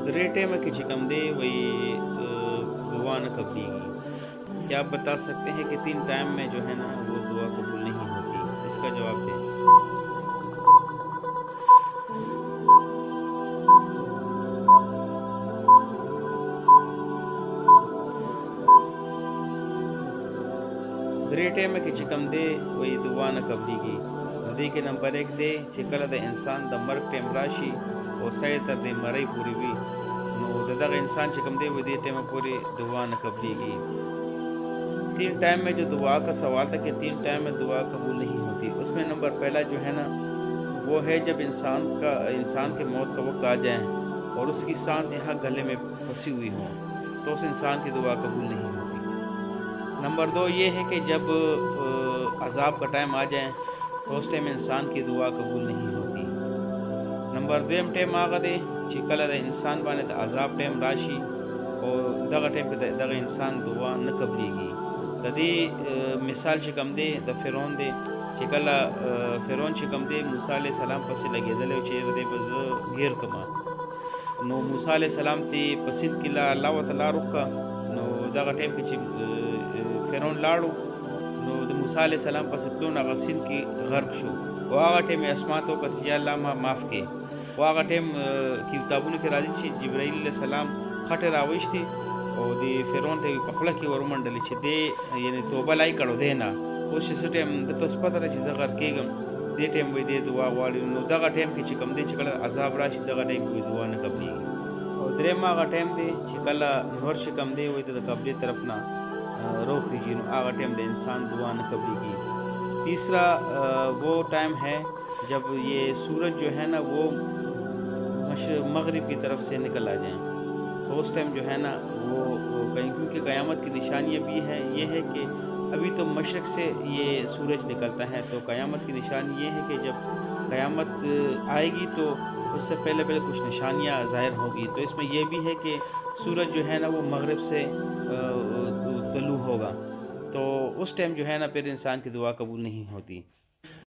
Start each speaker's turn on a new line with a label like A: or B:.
A: درے ٹائم کی چکم دے وہی دعا نہ قبلیگی۔ کیا آپ بتا سکتے ہیں کہ 3 ٹائم میں جو ہے نا وہ دعا قبول نہیں ہوتی؟ اس کا جواب دیں۔ درے ٹائم کی چکم دے وہی دعا نہ قبلیگی۔ ندی کے نمبر 1 دے چکل دا انسان دا مرگ ٹائم راشی اور سائے تر دے مرائی پوری بھی نو دا انسان چکم دے وہ دے ٹائم پوری دعا نہ قبلیگی۔ 3 ٹائم میں جو دعا کا سوال تھا کہ 3 ٹائم میں دعا قبول نہیں ہوتی، اس میں نمبر پہلا جو ہے نا وہ ہے جب انسان کے موت کا وقت آ جائے اور اس کی سانس یہاں گلے میں پھنسی ہوئی ہو تو اس انسان کی دعا قبول نہیں ہوتی۔ نمبر 2 یہ ہے کہ جب عذاب کا ٹائم آ جائے تو اس ٹائم انسان کی دعا قبول نہیں ہوتی۔ نمبر 2 ٹائم آگا دے چکل دا انسان بانے دا عذاب ٹائم راشی اور دغا ٹائم پہ دغا انسان دعا نہ قبلیگی۔ دی مثال چکم دے دا فرعون دے چکل فرعون چکم دے موسیٰ علیہ السلام پس لگے دلے چیر دے بز گیر کما نو موسیٰ علیہ السلام تی پسند کلا اللہ و تعالی رکھا نو دغا ٹائم پہ فرعون لاڑو نو د موسیٰ علیہ السلام پس تلون آغا سن کی غرق شو و آغا ٹائم اسماتو کت یا اللہ ما معاف کے و آغا ٹائم کتابون کے راضی چی جبرائیل علیہ السلام خط راوشتی او دی فرعون تے پخلا کی ورمنڈلی چی دے یعنی توبہ لائی کڑو دینا اس چیز ٹائم د تو سپتا رہا چیز غر کیگم دے ٹائم وی دے دعا غواری نو دغا ٹائم کی چکم دے چکل عذاب راشی دغا ٹائم کی دعا نہ قبلیگی۔ اور دریم آغا ٹائم دے چکل نور شکم دے وی دا قبلی طرفنا روک دیجیے نو آغا ٹائم دے انسان دعا نہ قبلیگی۔ تیسرا وہ ٹائم ہے جب یہ سورج جو ہے نا وہ مغرب کی طرف سے نکل آ جائیں تو اس ٹائم جو ہے نا وہ کہیں کیونکہ قیامت کی نشانیاں بھی ہے یہ ہے کہ ابھی تو مشرق سے یہ سورج نکلتا ہے تو قیامت کی نشانی یہ ہے کہ جب قیامت آئے گی تو اس سے پہلے کچھ نشانیاں ظاہر ہوگی تو اس میں یہ بھی ہے کہ سورج جو ہے نا وہ مغرب سے طلوع ہوگا تو اس ٹائم جو ہے نا پھر انسان کی دعا قبول نہیں ہوتی۔